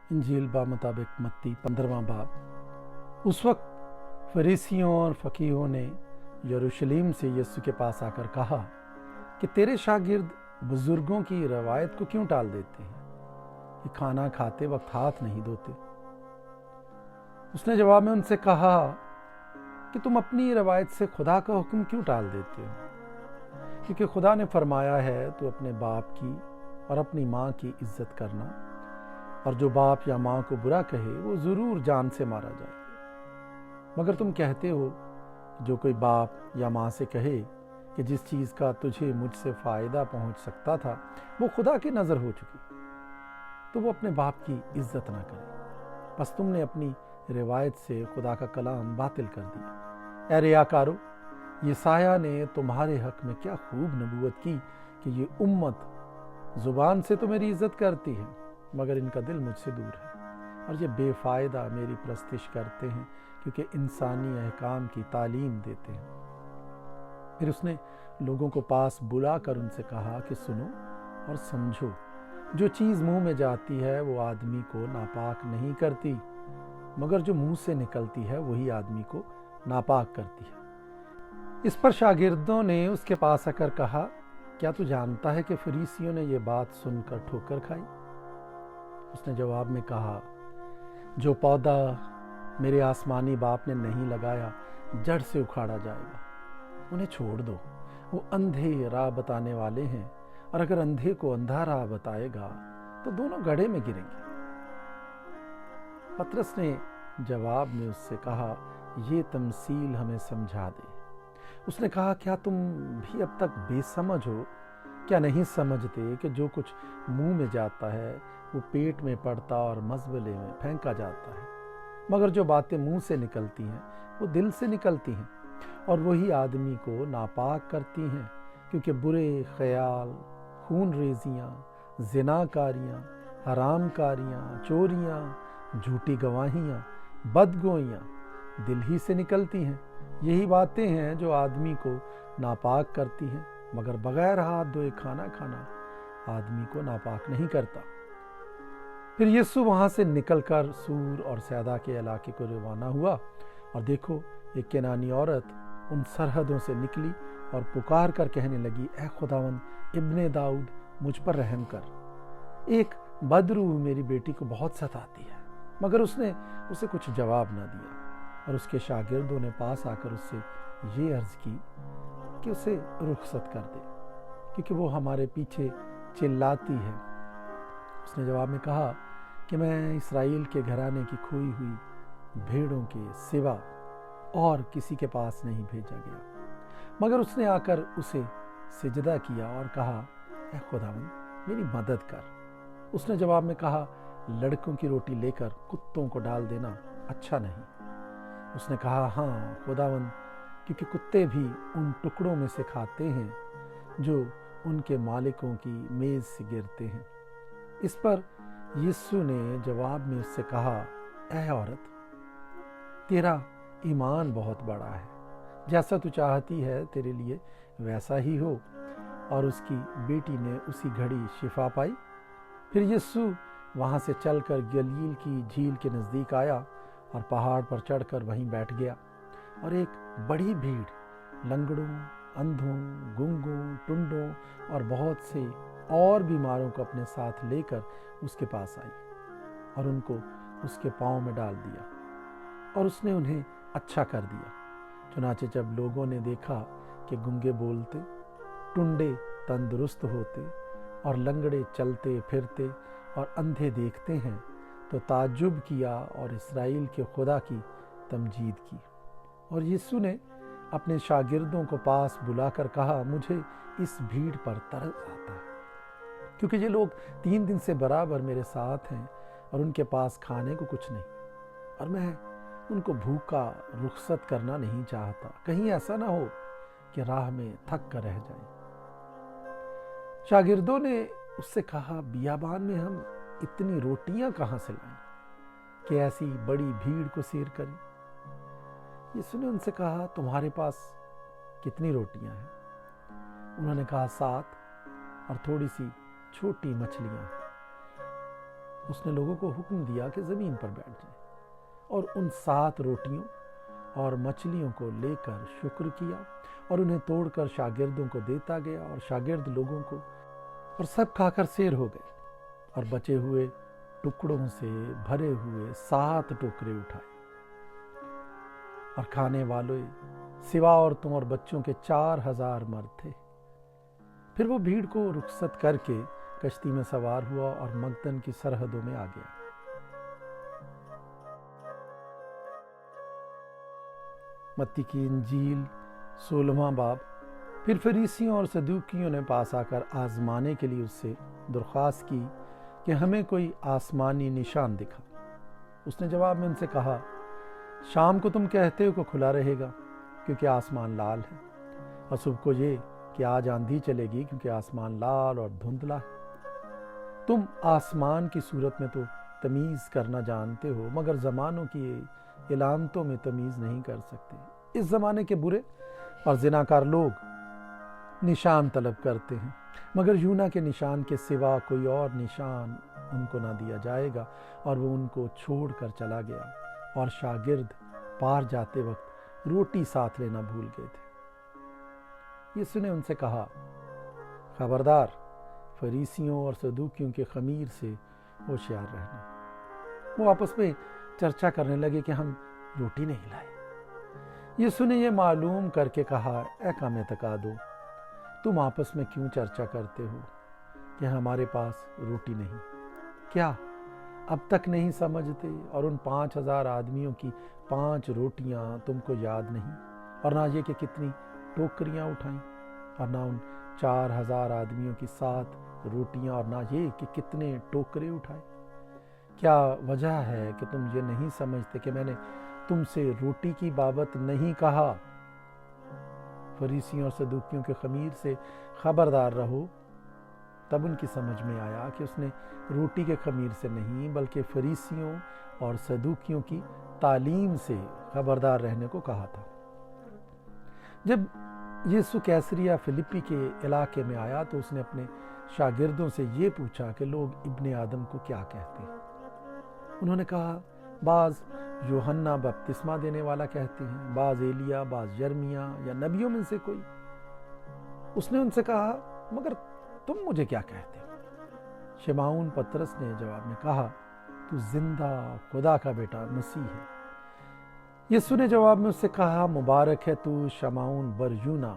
इंजील बा मुताबिक मत्ती 15वां बाब। उस वक्त फरीसियों और फकीहों ने यरूशलेम से यीशु के पास आकर कहा कि तेरे शागिर्द बुजुर्गों की रवायत को क्यों टाल देते हैं कि खाना खाते वक्त हाथ नहीं धोते। उसने जवाब में उनसे कहा कि तुम अपनी रवायत से खुदा का हुक्म क्यों टाल देते हो, क्योंकि खुदा ने फरमाया है तो अपने बाप की और अपनी माँ की इज्जत करना, और जो बाप या माँ को बुरा कहे वो ज़रूर जान से मारा जाए। मगर तुम कहते हो जो कोई बाप या माँ से कहे कि जिस चीज़ का तुझे मुझसे फ़ायदा पहुँच सकता था वो खुदा की नज़र हो चुकी, तो वो अपने बाप की इज्जत ना करे। बस तुमने अपनी रिवायत से खुदा का कलाम बातिल कर दिया। ए रियाकारो, यशायाह ने तुम्हारे हक में क्या खूब नबूवत की कि ये उम्मत ज़ुबान से तो मेरी इज्जत करती है मगर इनका दिल मुझसे दूर है, और ये बेफ़ायदा मेरी प्रस्तिश करते हैं क्योंकि इंसानी अहकाम की तालीम देते हैं। फिर उसने लोगों को पास बुलाकर उनसे कहा कि सुनो और समझो, जो चीज़ मुंह में जाती है वो आदमी को नापाक नहीं करती, मगर जो मुंह से निकलती है वही आदमी को नापाक करती है। इस पर शागिर्दों ने उसके पास आकर कहा, क्या तू जानता है कि फरीसियों ने ये बात सुनकर ठोकर खाई? उसने जवाब में कहा, जो पौधा मेरे आसमानी बाप ने नहीं लगाया जड़ से उखाड़ा जाएगा। उन्हें छोड़ दो, वो अंधे राह बताने वाले हैं, और अगर अंधे को अंधा राह बताएगा तो दोनों गड्ढे में गिरेंगे। पतरस ने जवाब में उससे कहा, ये तमसील हमें समझा दे। उसने कहा, क्या तुम भी अब तक बेसमझ हो? क्या नहीं समझते कि जो कुछ मुंह में जाता है वो पेट में पड़ता और मजबले में फेंका जाता है, मगर जो बातें मुंह से निकलती हैं वो दिल से निकलती हैं, और वही आदमी को नापाक करती हैं, क्योंकि बुरे ख्याल, खून रेजियाँ, ज़िनाकारियाँ, हरामकारियाँ, चोरियाँ, झूठी गवाहियाँ, बदगोइयाँ दिल ही से निकलती हैं। यही बातें हैं जो आदमी को नापाक करती हैं, मगर बगैर हाथ धोए खाना खाना आदमी को नापाक नहीं करता। फिर यीशु वहाँ से निकलकर सूर और सैदा के इलाके को रवाना हुआ, और देखो एक केनानी औरत उन सरहदों से निकली और पुकार कर कहने लगी, ए खुदावंद इब्ने दाऊद, मुझ पर रहम कर। एक बदरूह मेरी बेटी को बहुत सताती है। मगर उसने उसे कुछ जवाब ना दिया, और उसके शागिर्दों ने पास आकर उससे ये अर्ज की कि उसे रुखसत कर दे, क्योंकि वो हमारे पीछे चिल्लाती है। उसने जवाब में कहा कि मैं इस्राएल के घराने की खोई हुई भेड़ों के सिवा और किसी के पास नहीं भेजा गया। मगर उसने आकर उसे सिजदा किया और कहा, ए खुदावंद मेरी मदद कर। उसने जवाब में कहा, लड़कों की रोटी लेकर कुत्तों को डाल देना अच्छा नहीं। उसने कहा, हाँ खुदावंद, क्योंकि कुत्ते भी उन टुकड़ों में से खाते हैं जो उनके मालिकों की मेज से गिरते हैं। इस पर यीशु ने जवाब में उससे कहा, ऐ औरत, तेरा ईमान बहुत बड़ा है, जैसा तू चाहती है तेरे लिए वैसा ही हो। और उसकी बेटी ने उसी घड़ी शिफा पाई। फिर यीशु वहाँ से चलकर गलील की झील के नज़दीक आया और पहाड़ पर चढ़कर वहीं बैठ गया, और एक बड़ी भीड़ लंगड़ों, अंधों, गूंगों, टुंडों और बहुत से और बीमारों को अपने साथ लेकर उसके पास आई, और उनको उसके पाँव में डाल दिया, और उसने उन्हें अच्छा कर दिया। चुनाचे जब लोगों ने देखा कि गूंगे बोलते, टुंडे तंदुरुस्त होते और लंगड़े चलते फिरते और अंधे देखते हैं, तो ताज्जुब किया और इस्राएल के खुदा की तमजीद की। और यीशु ने अपने शागिर्दों को पास बुलाकर कहा, मुझे इस भीड़ पर तरस आता है, क्योंकि ये लोग 3 दिन से बराबर मेरे साथ हैं और उनके पास खाने को कुछ नहीं, और मैं उनको भूखा रुखसत करना नहीं चाहता, कहीं ऐसा ना हो कि राह में थक कर रह जाएं। शागिर्दों ने उससे कहा, बियाबान में हम इतनी रोटियां कहाँ से लाएं कि ऐसी बड़ी भीड़ को सैर करें? यीशु ने उनसे कहा, तुम्हारे पास कितनी रोटियां हैं? उन्होंने कहा, 7 और थोड़ी सी छोटी मछलियां। اس نے لوگوں کو حکم دیا کہ زمین پر بیٹھ جائیں اور ان 7 روٹیوں اور مچھلیوں کو لے کر شکر کیا اور انہیں توڑ کر شاگردوں کو دیتا گیا اور شاگرد لوگوں کو، اور سب کھا کر سیر ہو گئے اور بچے ہوئے ٹکڑوں سے بھرے ہوئے 7 ٹوکرے اٹھائے، اور کھانے والے سوا عورتوں اور بچوں کے 4000 مرد تھے۔ پھر وہ بھیڑ کو رخصت کر کے کشتی میں سوار ہوا اور مگدن کی سرحدوں میں آ گیا۔ متی کی انجیل 16واں باب۔ پھر فریسیوں اور صدوقیوں نے پاس آ کر آزمانے کے لیے اس سے درخواست کی کہ ہمیں کوئی آسمانی نشان دکھا۔ اس نے جواب میں ان سے کہا، شام کو تم کہتے ہو کہ کھلا رہے گا کیونکہ آسمان لال ہے، اور صبح کو یہ کہ آج آندھی چلے گی کیونکہ آسمان لال اور دھندلا ہے۔ تم آسمان کی صورت میں تو تمیز کرنا جانتے ہو، مگر زمانوں کی علامتوں میں تمیز نہیں کر سکتے۔ اس زمانے کے برے اور زناکار لوگ نشان طلب کرتے ہیں، مگر یونا کے نشان کے سوا کوئی اور نشان ان کو نہ دیا جائے گا، اور وہ ان کو چھوڑ کر چلا گیا، اور شاگرد پار جاتے وقت روٹی ساتھ لینا بھول گئے تھے۔ یسوع نے ان سے کہا، خبردار، فریسیوں اور صدوقیوں کے خمیر سے ہوشیار رہنا۔ وہ آپس میں چرچا کرنے لگے کہ ہم روٹی نہیں لائے۔ یسوع نے یہ معلوم کر کے کہا، اے کام اعتقادو، تم آپس میں کیوں چرچا کرتے ہو کہ ہمارے پاس روٹی نہیں؟ کیا اب تک نہیں سمجھتے؟ اور ان 5000 آدمیوں کی 5 روٹیاں تم کو یاد نہیں، اور نہ یہ کہ کتنی ٹوکریاں اٹھائیں، اور نہ ان 4000 آدمیوں کی 7 روٹیاں، اور نہ یہ کہ کتنے ٹوکرے اٹھائے؟ کیا وجہ ہے کہ تم یہ نہیں سمجھتے کہ میں نے تم سے روٹی کی بابت نہیں کہا؟ فریسیوں اور صدوقیوں کے خمیر سے خبردار رہو۔ تب ان کی سمجھ میں آیا کہ اس نے روٹی کے خمیر سے نہیں بلکہ فریسیوں اور صدوقیوں کی تعلیم سے خبردار رہنے کو کہا تھا۔ جب یسوع کیسریا فلپی کے علاقے میں آیا تو اس نے اپنے شاگردوں سے یہ پوچھا کہ لوگ ابن آدم کو کیا کہتے ہیں؟ انہوں نے کہا، بعض یوحنا بپتسمہ دینے والا کہتے ہیں، بعض ایلیا، بعض یرمیا یا نبیوں میں سے کوئی۔ اس نے ان سے کہا، مگر تم مجھے کیا کہتے ہو؟ شمعون پطرس نے جواب میں کہا، تو زندہ خدا کا بیٹا مسیح ہے۔ یسوع نے جواب میں اس سے کہا، مبارک ہے تو شمعون بر یونا،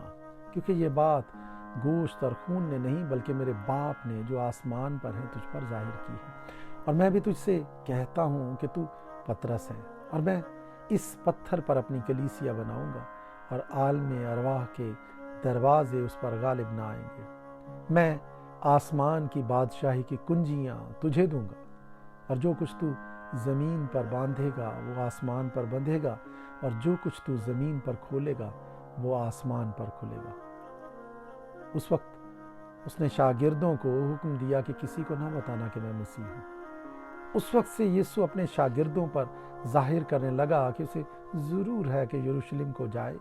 کیونکہ یہ بات گوشت اور خون نے نہیں بلکہ میرے باپ نے جو آسمان پر ہے تجھ پر ظاہر کی ہے۔ اور میں بھی تجھ سے کہتا ہوں کہ تو پطرس ہے، اور میں اس پتھر پر اپنی کلیسیا بناؤں گا، اور عالم ارواح کے دروازے اس پر غالب نہ آئیں گے۔ میں آسمان کی بادشاہی کی کنجیاں تجھے دوں گا، اور جو کچھ تو زمین پر باندھے گا وہ آسمان پر بندھے گا، اور جو کچھ تو زمین پر کھولے گا وہ آسمان پر کھلے گا۔ اس وقت اس نے شاگردوں کو حکم دیا کہ کسی کو نہ بتانا کہ میں مسیح ہوں۔ اس وقت سے یسوع اپنے شاگردوں پر ظاہر کرنے لگا کہ اسے ضرور ہے کہ یروشلم کو جائے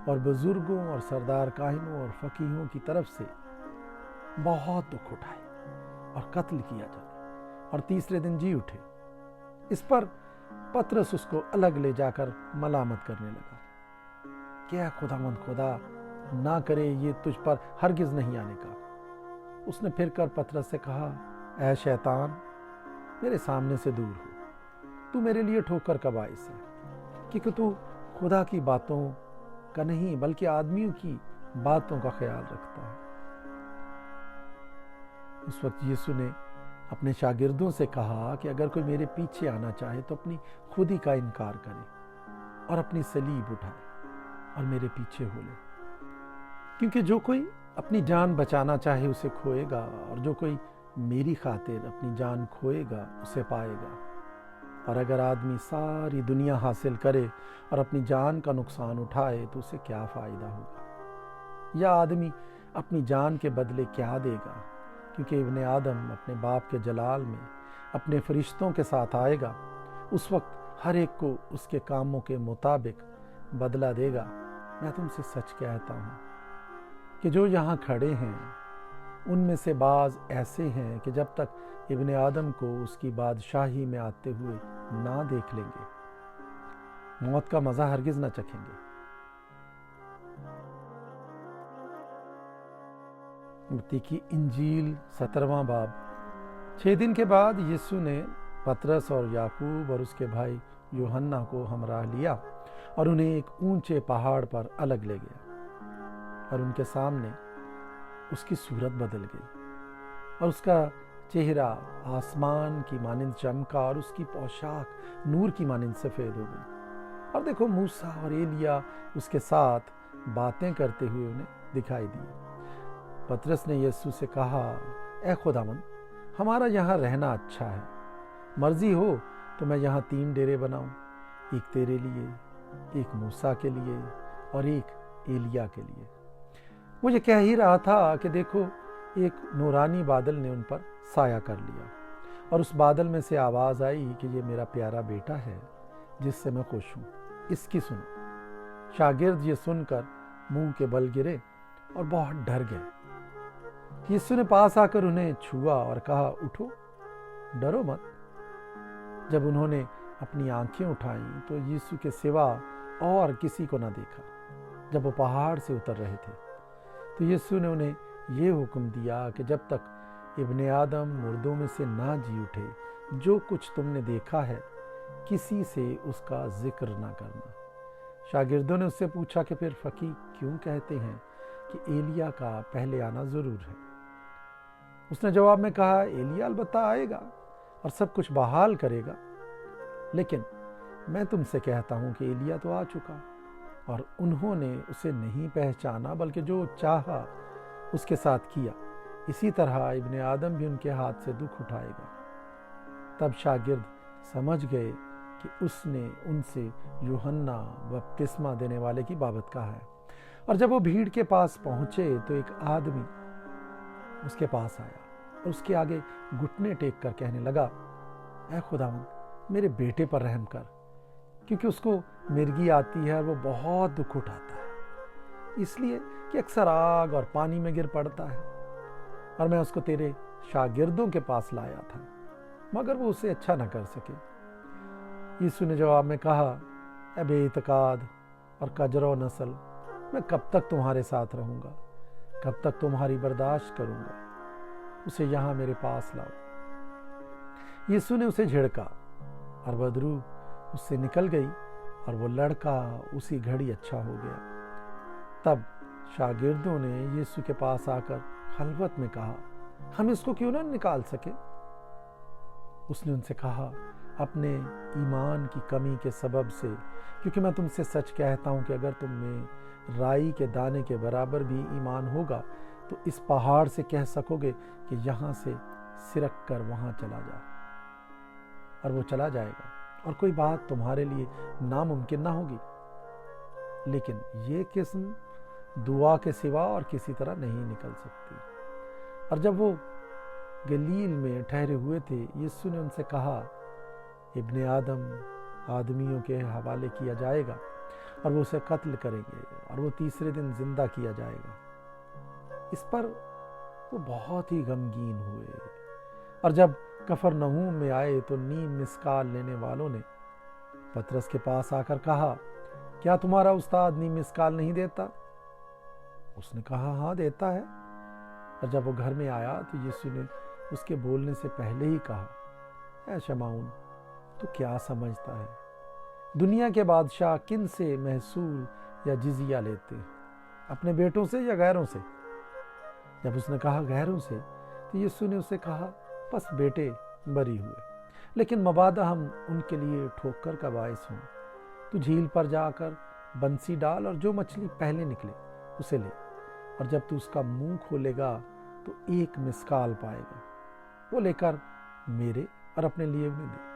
اور بزرگوں اور سردار کاہنوں اور فقیہوں کی طرف سے بہت دکھ اٹھائے اور قتل کیا جائے اور تیسرے دن جی اٹھے۔ اس پر پطرس اس کو الگ لے جا کر ملامت کرنے لگا کہ اے خداوند، خدا نہ کرے یہ تجھ پر ہرگز نہیں آنے کا۔ اس نے پھر کر پطرس سے کہا، اے شیطان، میرے سامنے سے دور ہو، تو میرے لیے ٹھوکر کا باعث ہے، کیونکہ تو خدا کی باتوں کا نہیں بلکہ آدمیوں کی باتوں کا خیال رکھتا ہے۔ اس وقت یسوع نے اپنے شاگردوں سے کہا کہ اگر کوئی میرے پیچھے آنا چاہے تو اپنی خودی کا انکار کرے اور اپنی صلیب اٹھائے اور میرے پیچھے ہو لے۔ کیونکہ جو کوئی اپنی جان بچانا چاہے اسے کھوئے گا، اور جو کوئی میری خاطر اپنی جان کھوئے گا اسے پائے گا۔ اور اگر آدمی ساری دنیا حاصل کرے اور اپنی جان کا نقصان اٹھائے تو اسے کیا فائدہ ہوگا؟ یا آدمی اپنی جان کے بدلے کیا دے گا؟ کیونکہ ابن آدم اپنے باپ کے جلال میں اپنے فرشتوں کے ساتھ آئے گا، اس وقت ہر ایک کو اس کے کاموں کے مطابق بدلہ دے گا۔ میں تم سے سچ کہتا ہوں کہ جو یہاں کھڑے ہیں उनमें से बाज ऐसे हैं कि जब तक इब्ने आदम को उसकी बादशाही में आते हुए ना देख लेंगे, मौत का मज़ा हरगिज़ ना चखेंगे। मत्ती की इंजील 17वां बाब। 6 दिन के बाद यीशु ने पतरस और याकूब और उसके भाई यूहन्ना को हमराह लिया और उन्हें एक ऊंचे पहाड़ पर अलग ले गया। और उनके सामने उसकी सूरत बदल गई और उसका चेहरा आसमान की मानिंद चमका और उसकी पोशाक नूर की मानिंद सफ़ेद हो गई। और देखो, मूसा और एलिया उसके साथ बातें करते हुए उन्हें दिखाई दिए। पतरस ने यीशु से कहा, ए खुदावंद, हमारा यहाँ रहना अच्छा है। मर्जी हो तो मैं यहाँ 3 डेरे बनाऊं, एक तेरे लिए, एक मूसा के लिए और एक एलिया के लिए। वो ये कह ही रहा था कि देखो, एक नूरानी बादल ने उन पर साया कर लिया और उस बादल में से आवाज़ आई कि ये मेरा प्यारा बेटा है जिससे मैं खुश हूँ, इसकी सुनो। शागिर्द ये सुनकर मुंह के बल गिरे और बहुत डर गए। यीशु ने पास आकर उन्हें छुआ और कहा, उठो, डरो मत। जब उन्होंने अपनी आंखें उठाईं तो यीशु के सिवा और किसी को न देखा। जब वो पहाड़ से उतर रहे थे तो यीशु ने उन्हें ये हुक्म दिया कि जब तक इब्ने आदम मुर्दों में से ना जी उठे, जो कुछ तुमने देखा है किसी से उसका जिक्र ना करना। शागिर्दों ने उससे पूछा कि फिर फकीह क्यों कहते हैं कि एलिया का पहले आना ज़रूर है। उसने जवाब में कहा, एलिया अलबत्ता आएगा और सब कुछ बहाल करेगा, लेकिन मैं तुमसे कहता हूँ कि एलिया तो आ चुका और उन्होंने उसे नहीं पहचाना, बल्कि जो चाहा उसके साथ किया। इसी तरह इब्ने आदम भी उनके हाथ से दुख उठाएगा। तब शागिर्द समझ गए कि उसने उनसे यूहन्ना बपतिस्मा देने वाले की बाबत कहा है। और जब वो भीड़ के पास पहुंचे तो एक आदमी उसके पास आया और उसके आगे घुटने टेक कर कहने लगा, ऐ खुदावंद, मेरे बेटे पर रहम कर, क्योंकि उसको मिर्गी आती है और वो बहुत दुख उठाता है, इसलिए कि अक्सर आग और पानी में गिर पड़ता है। और मैं उसको तेरे शागिर्दों के पास लाया था, मगर वो उसे अच्छा न कर सके। यीशु ने जवाब में कहा, ए बेइत्काद और कजरो नस्ल, मैं कब तक तुम्हारे साथ रहूंगा, कब तक तुम्हारी बर्दाश्त करूंगा, उसे यहाँ मेरे पास लाओ। यीशु ने उसे झिड़का और बदरू उससे निकल गई और वो लड़का उसी घड़ी अच्छा हो गया। तब शागिर्दों ने यीशु के पास आकर खलवत में कहा, हम इसको क्यों ना निकाल सके? उसने उनसे कहा, अपने ईमान की कमी के सबब से, क्योंकि मैं तुमसे सच कहता हूं कि अगर तुम में राई के दाने के बराबर भी ईमान होगा तो इस पहाड़ से कह सकोगे कि यहाँ से सिरक कर वहाँ चला जा, और वो चला जाएगा, और कोई बात तुम्हारे लिए नामुमकिन ना होगी। लेकिन ये किस्म दुआ के सिवा और किसी तरह नहीं निकल सकती। और जब वो गलील में ठहरे हुए थे, यीशु ने उनसे कहा, इब्ने आदम आदमियों के हवाले किया जाएगा और वो उसे कत्ल करेंगे और वो तीसरे दिन जिंदा किया जाएगा। इस पर वो बहुत ही गमगीन हुए। और जब कफरनहूम में आए तो नीम मिस्काल लेने वालों ने पतरस के पास आकर कहा, क्या तुम्हारा उस्ताद नीम मिस्काल नहीं देता? उसने कहा, हाँ देता है। और जब वो घर में आया तो यीशु ने उसके बोलने से पहले ही कहा, ऐ शमाउन, तू क्या समझता है? दुनिया के बादशाह किन से महसूल या जिजिया लेते हैं, अपने बेटों से या गैरों से? जब उसने कहा गैरों से, तो यीशु ने उसे कहा, बस बेटे बरी हुए, लेकिन मबादा हम उनके लिए ठोकर का बायस हों। तू झील पर जाकर बंसी डाल और जो मछली पहले निकले उसे ले, और जब तू उसका मुंह खोलेगा तो एक मिस्काल पाएगा, वो लेकर मेरे और अपने लिए भी दे।